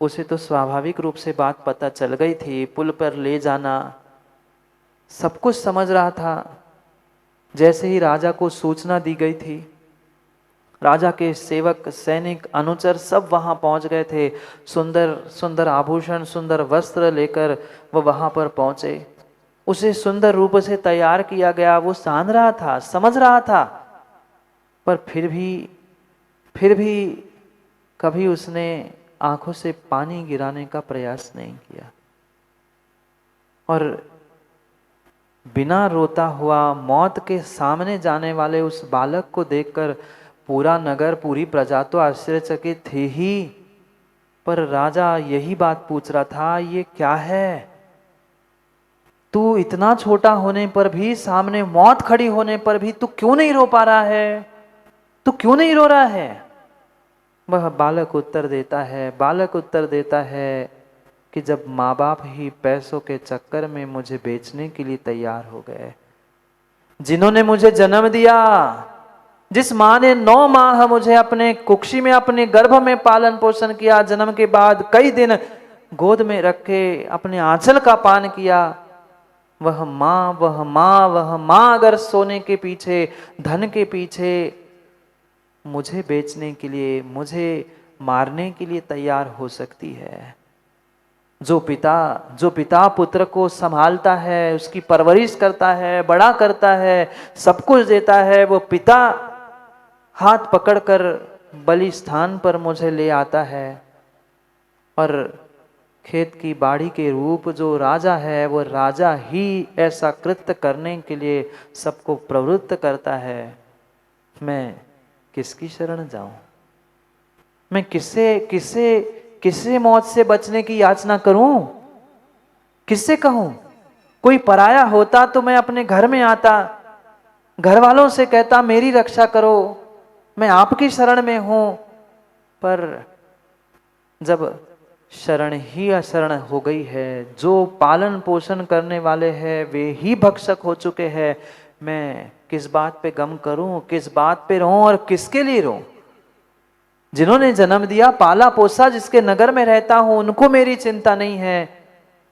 उसे तो स्वाभाविक रूप से बात पता चल गई थी, पुल पर ले जाना, सब कुछ समझ रहा था। जैसे ही राजा को सूचना दी गई थी, राजा के सेवक, सैनिक, अनुचर सब वहां पहुंच गए थे। सुंदर सुंदर आभूषण, सुंदर वस्त्र लेकर वो वहां पर पहुंचे। उसे सुंदर रूप से तैयार किया गया। वो जान रहा था, समझ रहा था, पर फिर भी कभी उसने आंखों से पानी गिराने का प्रयास नहीं किया। और बिना रोता हुआ मौत के सामने जाने वाले उस बालक को देखकर पूरा नगर, पूरी प्रजा तो आश्चर्यचकित थी ही, पर राजा यही बात पूछ रहा था, ये क्या है? तू इतना छोटा होने पर भी, सामने मौत खड़ी होने पर भी तू क्यों नहीं रो पा रहा है? तू क्यों नहीं रो रहा है? वह बालक उत्तर देता है कि जब माँ बाप ही पैसों के चक्कर में मुझे बेचने के लिए तैयार हो गए, जिन्होंने मुझे जन्म दिया, जिस माँ ने 9 माह मुझे अपने कुक्षी में, अपने गर्भ में पालन पोषण किया, जन्म के बाद कई दिन गोद में रख के अपने आंचल का पान किया, वह माँ अगर सोने के पीछे, धन के पीछे मुझे बेचने के लिए, मुझे मारने के लिए तैयार हो सकती है। जो पिता पुत्र को संभालता है, उसकी परवरिश करता है, बड़ा करता है, सब कुछ देता है, वो पिता हाथ पकड़कर बलि स्थान पर मुझे ले आता है। और खेत की बाड़ी के रूप जो राजा है, वो राजा ही ऐसा कृत्य करने के लिए सबको प्रवृत्त करता है। मैं किसकी शरण जाऊं? मैं किससे मौत से बचने की याचना करूं? किससे कहूं? कोई पराया होता तो मैं अपने घर में आता, घर वालों से कहता मेरी रक्षा करो, मैं आपकी शरण में हूं। पर जब शरण ही अशरण हो गई है, जो पालन पोषण करने वाले हैं वे ही भक्षक हो चुके हैं, मैं किस बात पे गम करूं, किस बात पे रोऊं और किसके लिए रोऊं? जिन्होंने जन्म दिया, पाला पोसा, जिसके नगर में रहता हूं, उनको मेरी चिंता नहीं है।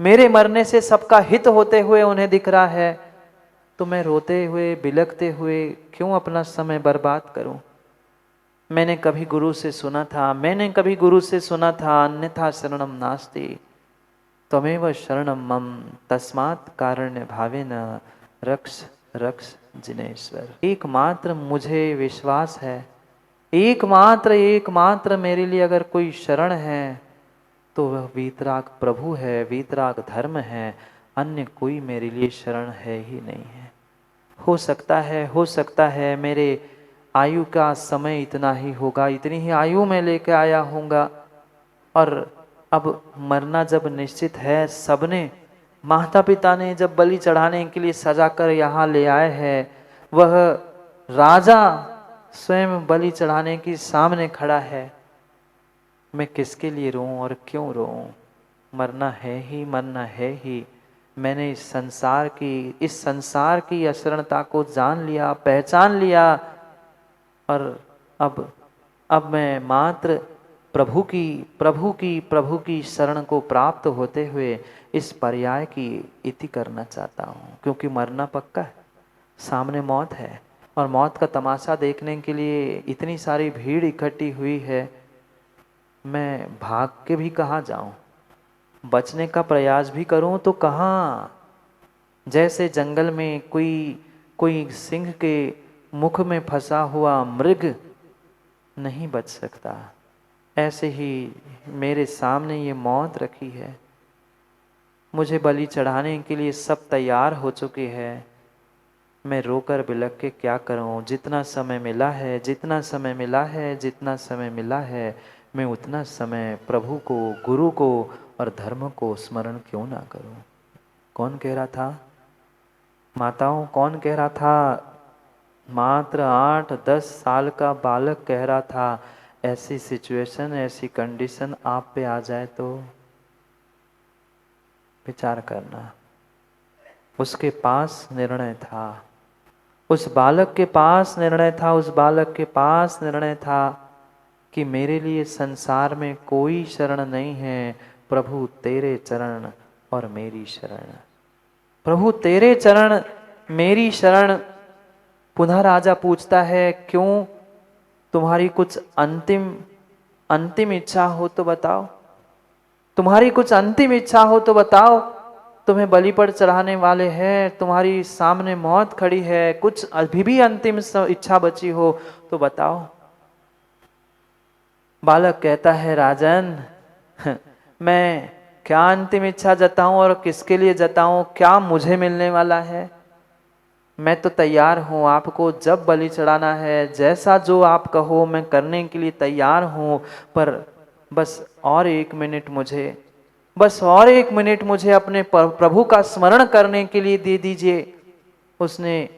मेरे मरने से सबका हित होते हुए उन्हें दिख रहा है, तो मैं रोते हुए, बिलखते हुए क्यों अपना समय बर्बाद करूं? मैंने कभी गुरु से सुना था, अन्यथा शरणम नास्ति, त्वमेव शरणम मम, तस्मात् कारुण्य भावेन रक्ष रक्ष जिनेश्वर। एकमात्र मुझे विश्वास है, एकमात्र मेरे लिए अगर कोई शरण है तो वह वीतराग प्रभु है, वीतराग धर्म है। अन्य कोई मेरे लिए शरण है ही नहीं है। हो सकता है मेरे आयु का समय इतना ही होगा, इतनी ही आयु में लेके आया होऊंगा, और अब मरना जब निश्चित है, सबने, माता पिता ने जब बलि चढ़ाने के लिए सजा कर यहाँ ले आए हैं, वह राजा स्वयं बलि चढ़ाने के सामने खड़ा है, मैं किसके लिए रोऊं और क्यों रोऊं? मरना है ही। मैंने इस संसार की अशरणता को जान लिया, पहचान लिया, और अब मैं मात्र प्रभु की शरण को प्राप्त होते हुए इस पर्याय की इति करना चाहता हूँ। क्योंकि मरना पक्का है, सामने मौत है, और मौत का तमाशा देखने के लिए इतनी सारी भीड़ इकट्ठी हुई है। मैं भाग के भी कहाँ जाऊं? बचने का प्रयास भी करूं तो कहाँ? जैसे जंगल में कोई सिंह के मुख में फंसा हुआ मृग नहीं बच सकता, ऐसे ही मेरे सामने ये मौत रखी है। मुझे बलि चढ़ाने के लिए सब तैयार हो चुके हैं। मैं रोकर बिलख के क्या करूं? जितना समय मिला है मैं उतना समय प्रभु को, गुरु को और धर्म को स्मरण क्यों ना करूं? कौन कह रहा था? माताओं, कौन कह रहा था? मात्र 8-10 साल का बालक कह रहा था। ऐसी सिचुएशन, ऐसी कंडीशन आप पे आ जाए तो विचार करना। उसके पास निर्णय था, उस बालक के पास निर्णय था कि मेरे लिए संसार में कोई शरण नहीं है, प्रभु तेरे चरण और मेरी शरण। प्रभु तेरे चरण मेरी शरण। पुनः राजा पूछता है, क्यों, तुम्हारी कुछ अंतिम इच्छा हो तो बताओ, तुम्हारी कुछ अंतिम इच्छा हो तो बताओ। तुम्हें बलि पर चढ़ाने वाले हैं, तुम्हारी सामने मौत खड़ी है, कुछ अभी भी अंतिम इच्छा बची हो तो बताओ। बालक कहता है, राजन मैं क्या अंतिम इच्छा जताऊं और किसके लिए जताऊं, क्या मुझे मिलने वाला है। मैं तो तैयार हूं, आपको जब बलि चढ़ाना है, जैसा जो आप कहो मैं करने के लिए तैयार हूं, पर बस और 1 मिनट मुझे, बस और 1 मिनट मुझे अपने प्रभु का स्मरण करने के लिए दे दीजिए। उसने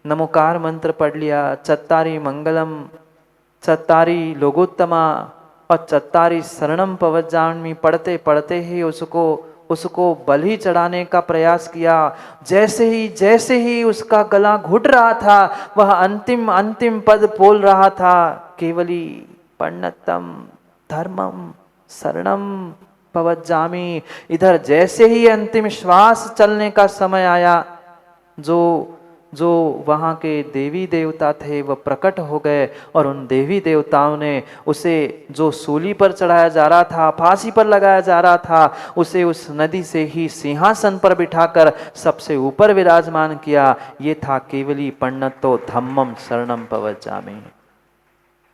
नमोकार मंत्र पढ़ लिया, चत्तारी मंगलम चत्तारी लोगोत्तमा और चत्तारी शरणम पवज्जामि पढ़ते पढ़ते ही उसको बलि चढ़ाने का प्रयास किया। जैसे ही उसका गला घुट रहा था, वह अंतिम पद बोल रहा था, केवली पण्णतम धर्मम शरणम पवज्जामि। इधर जैसे ही अंतिम श्वास चलने का समय आया, जो वहां के देवी देवता थे वह प्रकट हो गए और उन देवी देवताओं ने उसे, जो सूली पर चढ़ाया जा रहा था, फांसी पर लगाया जा रहा था, उसे उस नदी से ही सिंहासन पर बिठाकर सबसे ऊपर विराजमान किया। ये था केवली पण्णतो धम्मम शरणम पवज्जामि।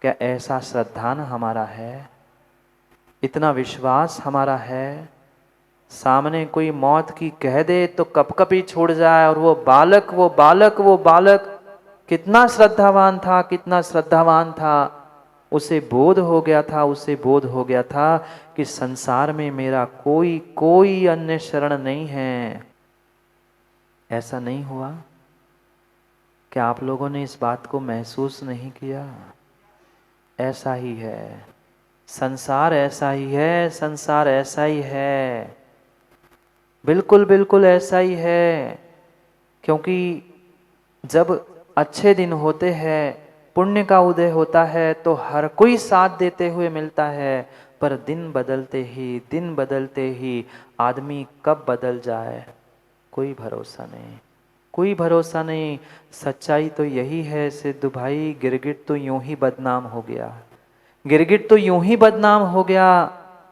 क्या ऐसा श्रद्धान हमारा है, इतना विश्वास हमारा है। सामने कोई मौत की कह दे तो कपकपी छोड़ जाए, और वो बालक कितना श्रद्धावान था, कितना श्रद्धावान था। उसे बोध हो गया था कि संसार में मेरा कोई अन्य शरण नहीं है। ऐसा नहीं हुआ? क्या आप लोगों ने इस बात को महसूस नहीं किया? ऐसा ही है, संसार ऐसा ही है, संसार ऐसा ही है, बिल्कुल ऐसा ही है। क्योंकि जब अच्छे दिन होते हैं, पुण्य का उदय होता है, तो हर कोई साथ देते हुए मिलता है, पर दिन बदलते ही आदमी कब बदल जाए कोई भरोसा नहीं। सच्चाई तो यही है सिद्धू भाई, गिरगिट तो यूं ही बदनाम हो गया,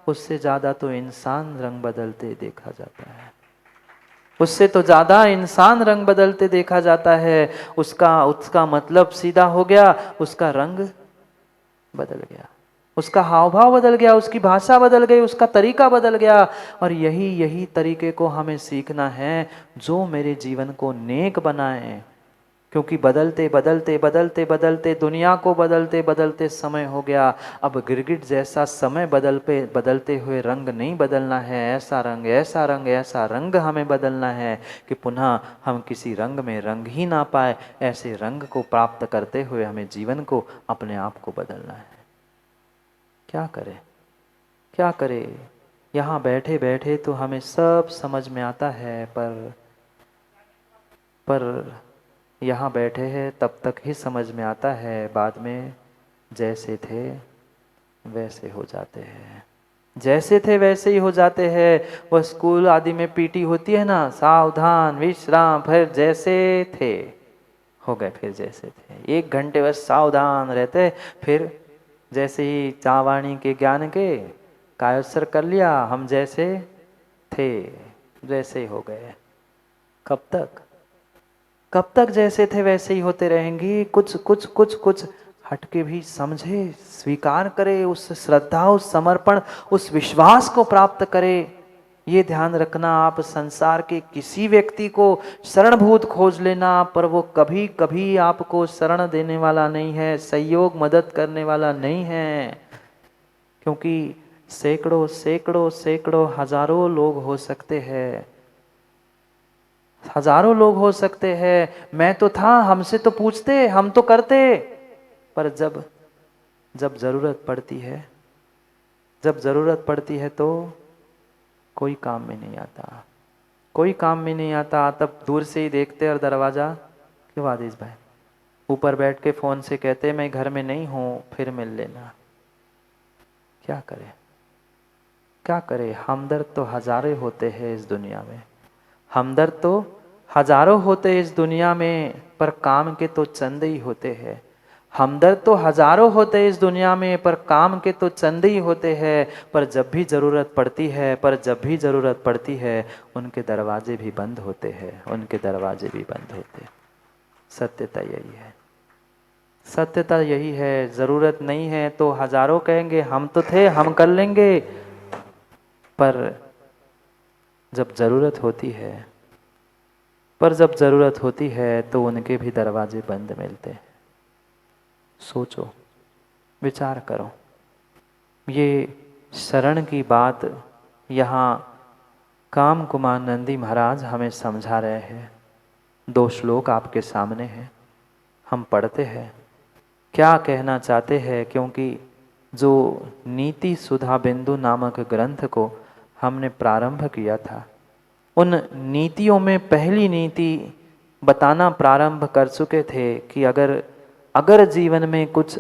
उससे ज्यादा तो इंसान रंग बदलते देखा जाता है, उसका मतलब सीधा हो गया, उसका रंग बदल गया, उसका हाव भाव बदल गया, उसकी भाषा बदल गई, उसका तरीका बदल गया। और यही तरीके को हमें सीखना है जो मेरे जीवन को नेक बनाए। क्योंकि बदलते दुनिया को बदलते समय हो गया। अब गिरगिट जैसा समय बदलते हुए रंग नहीं बदलना है, ऐसा रंग हमें बदलना है कि पुनः हम किसी रंग में रंग ही ना पाए। ऐसे रंग को प्राप्त करते हुए हमें जीवन को, अपने आप को बदलना है। क्या करें? यहाँ बैठे बैठे तो हमें सब समझ में आता है, पर यहाँ बैठे हैं तब तक ही समझ में आता है, बाद में जैसे थे वैसे हो जाते हैं। वह स्कूल आदि में पीटी होती है ना, सावधान विश्राम, फिर जैसे थे हो गए, फिर जैसे थे। 1 घंटे बस सावधान रहते, फिर जैसे ही चावाणी के ज्ञान के कायोत्सर कर लिया, हम जैसे थे वैसे हो गए। कब तक जैसे थे वैसे ही होते रहेंगे? कुछ हटके भी समझे, स्वीकार करे, उस श्रद्धा, उस समर्पण, उस विश्वास को प्राप्त करे। ये ध्यान रखना, आप संसार के किसी व्यक्ति को शरणभूत खोज लेना, पर वो कभी आपको शरण देने वाला नहीं है, सहयोग मदद करने वाला नहीं है। क्योंकि सैकड़ों हजारों लोग हो सकते हैं। मैं तो था, हमसे तो पूछते, हम तो करते, पर जब जरूरत पड़ती है तो कोई काम में नहीं आता। तब दूर से ही देखते और दरवाजा, क्यों आदिश भाई, ऊपर बैठ के फोन से कहते मैं घर में नहीं हूँ, फिर मिल लेना। क्या करें, क्या करें। हमदर्द तो हजारों होते हैं इस दुनिया में, हमदर्द तो हजारों होते हैं इस दुनिया में, पर काम के तो चंद ही होते हैं। हमदर्द तो हजारों होते हैं इस दुनिया में, पर काम के तो चंद ही होते हैं। पर जब भी ज़रूरत पड़ती है, पर जब भी ज़रूरत पड़ती है, उनके दरवाजे भी बंद होते हैं, उनके दरवाजे भी बंद होते हैं। सत्यता यही है, सत्यता यही है। ज़रूरत नहीं है तो हजारों कहेंगे हम तो थे, हम कर लेंगे, पर जब ज़रूरत होती है, पर जब ज़रूरत होती है तो उनके भी दरवाजे बंद मिलते हैं। सोचो, विचार करो। ये शरण की बात यहाँ काम कुमार नंदी महाराज हमें समझा रहे हैं। 2 श्लोक आपके सामने हैं, हम पढ़ते हैं क्या कहना चाहते हैं। क्योंकि जो नीति सुधा बिंदु नामक ग्रंथ को हमने प्रारंभ किया था, उन नीतियों में पहली नीति बताना प्रारंभ कर चुके थे कि अगर जीवन में कुछ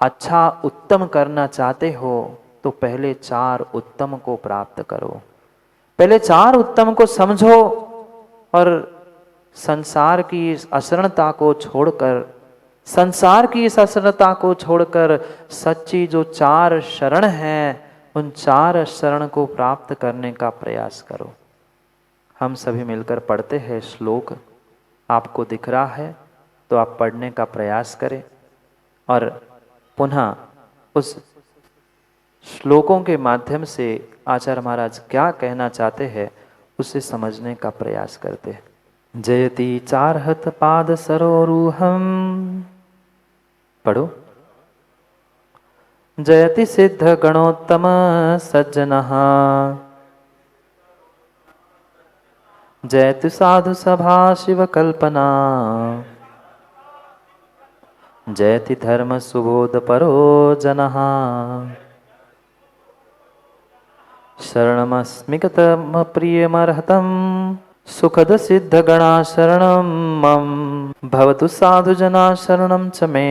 अच्छा उत्तम करना चाहते हो तो पहले 4 उत्तम को प्राप्त करो, पहले 4 उत्तम को समझो और संसार की इस अशरणता को छोड़कर, संसार की इस अशरणता को छोड़कर सच्ची जो 4 शरण हैं, उन 4 शरण को प्राप्त करने का प्रयास करो। हम सभी मिलकर पढ़ते हैं श्लोक, आपको दिख रहा है तो आप पढ़ने का प्रयास करें और पुनः उस श्लोकों के माध्यम से आचार्य महाराज क्या कहना चाहते हैं उसे समझने का प्रयास करते हैं। जयति चारहत पाद सरोरुहम, पढ़ो। जयति सिद्ध गणोत्तम सज्जनः, जयतु साधु सभा शिव कल्पना, जयति धर्म सुबोध परो जनः, शरणमस्मिगतम प्रियमर्हतं, सुखद सिद्ध गणा शरणं मम, भवतु साधु जना शरणं च मे,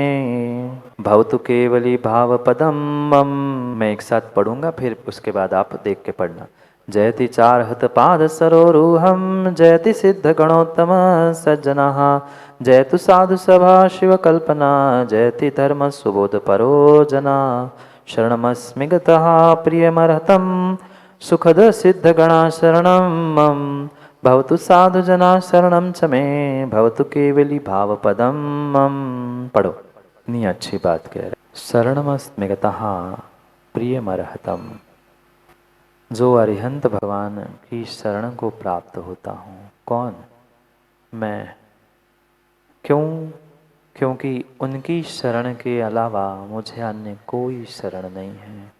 भवतु केवली भाव पदम मम। मैं एक साथ पढ़ूंगा, फिर उसके बाद आप देख के पढ़ना। जयति चारहत पाद सरोरुहम, जयति सिद्ध गणोत्तम सज्जनः, जयतु साधु सभा शिव कल्पना, जयति धर्म सुबोध परो जना, शरणमस्मि गतः प्रियमर्हतं, सुखद सिद्ध गणा शरणं मम, भवतु साधु जना शरणं च मे, भवतु केवली भाव पदम मम। पढ़ो, इतनी अच्छी बात कह रहे। शरणमस्मि गतः प्रियमर्हतं, जो अरिहंत भगवान की शरण को प्राप्त होता हूँ। कौन? मैं। क्यों? क्योंकि उनकी शरण के अलावा मुझे अन्य कोई शरण नहीं है,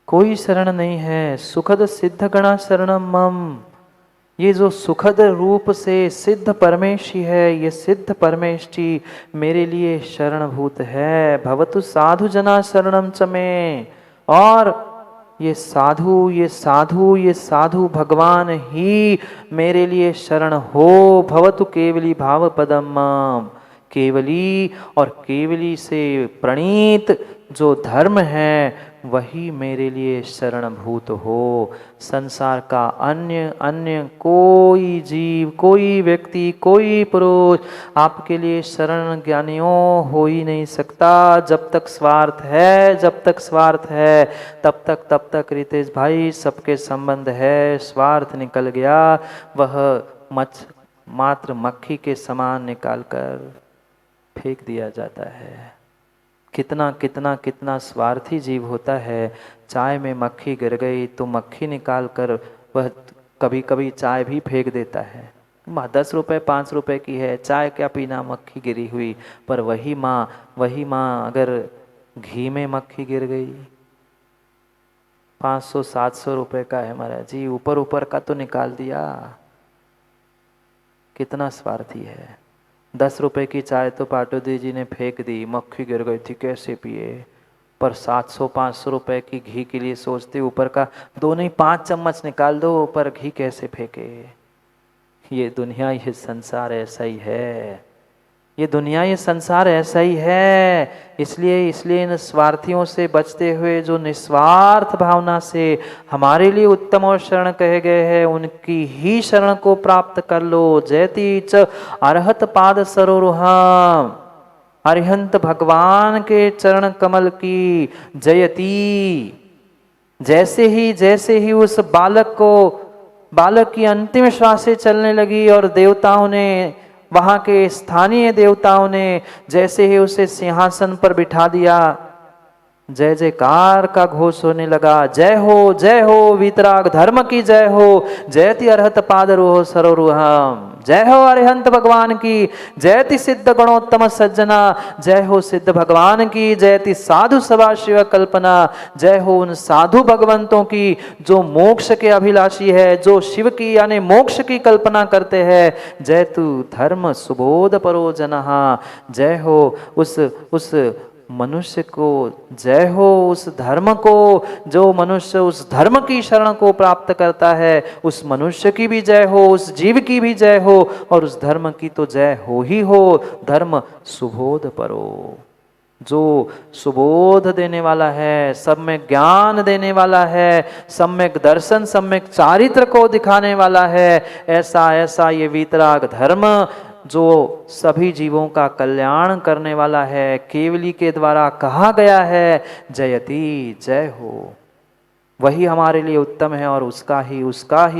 कोई शरण नहीं है। सुखद सिद्ध गणा शरणम मम, ये जो सुखद रूप से सिद्ध परमेशी है, ये सिद्ध परमेशी मेरे लिए शरणभूत है। भवतु साधु जना शरणम च मे, और ये साधु ये साधु ये साधु भगवान ही मेरे लिए शरण हो। भवतु केवली भाव पदम, केवली और केवली से प्रणीत जो धर्म है वही मेरे लिए शरणभूत हो। संसार का अन्य कोई जीव, कोई व्यक्ति, कोई पुरुष आपके लिए शरण ज्ञानियों हो ही नहीं सकता। जब तक स्वार्थ है, जब तक स्वार्थ है, तब तक रितेश भाई सबके संबंध है। स्वार्थ निकल गया, वह मात्र मक्खी के समान निकाल कर फेंक दिया जाता है। कितना कितना कितना स्वार्थी जीव होता है। चाय में मक्खी गिर गई तो मक्खी निकाल कर वह कभी कभी चाय भी फेंक देता है। 10 रुपए 5 रुपए की है चाय, क्या पीना, मक्खी गिरी हुई। पर वही माँ अगर घी में मक्खी गिर गई, 500-700 रुपए का है महाराज जी, ऊपर का तो निकाल दिया। कितना स्वार्थी है। 10 रुपए की चाय तो पाटोदी जी ने फेंक दी, मक्खी गिर गई थी, कैसे पिए। पर 700-500 रुपए की घी के लिए सोचते ऊपर का 2 नहीं 5 चम्मच निकाल दो, पर घी कैसे फेंके। ये दुनिया, ये संसार ऐसा ही है। ये दुनिया, ये संसार ऐसा ही है। इसलिए इन स्वार्थियों से बचते हुए जो निस्वार्थ भावना से हमारे लिए उत्तम और शरण कहे गए हैं, उनकी ही शरण को प्राप्त कर लो। जयति च अरहत पाद सरोरुहम, अरिहंत भगवान के चरण कमल की जयति। जैसे ही उस बालक की अंतिम श्वासें चलने लगी और देवताओं ने, वहां के स्थानीय देवताओं ने जैसे ही उसे सिंहासन पर बिठा दिया, जय जयकार का घोष होने लगा। जय हो वीतराग धर्म की जय हो, जयति अरहत पादरोह सरोरुहम। जय हो अरिहंत भगवान की, जयति सिद्ध गणोत्तम सज्जना। जय हो सिद्ध भगवान की, जयति साधु सभा शिव कल्पना। जय हो उन साधु भगवंतों की जो मोक्ष के अभिलाषी है, जो शिव की यानी मोक्ष की कल्पना करते हैं। जय तु धर्म सुबोध परो जनहा। जय हो उस मनुष्य को, जय हो उस धर्म को, जो मनुष्य उस धर्म की शरण को प्राप्त करता है। उस मनुष्य की भी जय हो, उस जीव की भी जय हो, और उस धर्म की तो जय हो ही हो। धर्म सुबोध परो, जो सुबोध देने वाला है, सब में ज्ञान देने वाला है, सम्यक दर्शन सम्यक चारित्र को दिखाने वाला है। ऐसा ये वीतराग धर्म जो सभी जीवों का कल्याण करने वाला है, केवली के द्वारा कहा गया है जयति, जय हो, वही हमारे लिए उत्तम है। और उसका ही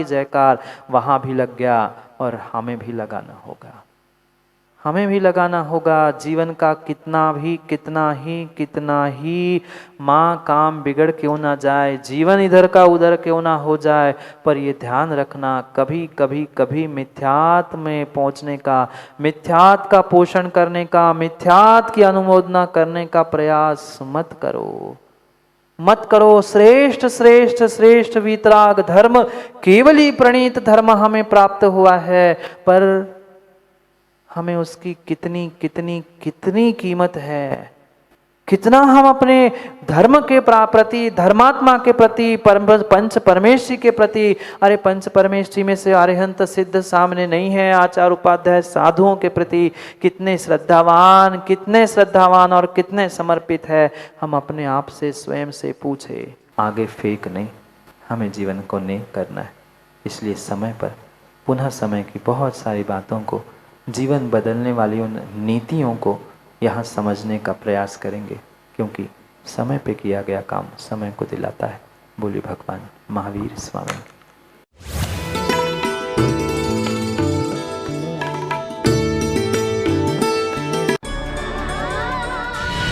जयकार वहां भी लग गया और हमें भी लगाना होगा। जीवन का कितना ही माँ काम बिगड़ क्यों ना जाए, जीवन इधर का उधर क्यों ना हो जाए, पर ये ध्यान रखना, कभी मिथ्यात्व में पहुंचने का, मिथ्यात्व का पोषण करने का, मिथ्यात्व की अनुमोदना करने का प्रयास मत करो। श्रेष्ठ वीतराग धर्म, केवली प्रणीत धर्म हमें प्राप्त हुआ है, पर हमें उसकी कितनी कीमत है, कितना हम अपने धर्म के प्रति, धर्मात्मा के प्रति, पंच परमेश्वरी के प्रति। अरे पंच परमेश्वरी में से अरिहंत सिद्ध सामने नहीं है, आचार उपाध्याय साधुओं के प्रति कितने श्रद्धावान और कितने समर्पित है। हम अपने आप से स्वयं से पूछे, आगे फेंक नहीं, हमें जीवन को नेक करना है। इसलिए समय पर पुनः समय की बहुत सारी बातों को, जीवन बदलने वाली उन नीतियों को यहाँ समझने का प्रयास करेंगे, क्योंकि समय पे किया गया काम समय को दिलाता है। बोलिए भगवान महावीर स्वामी।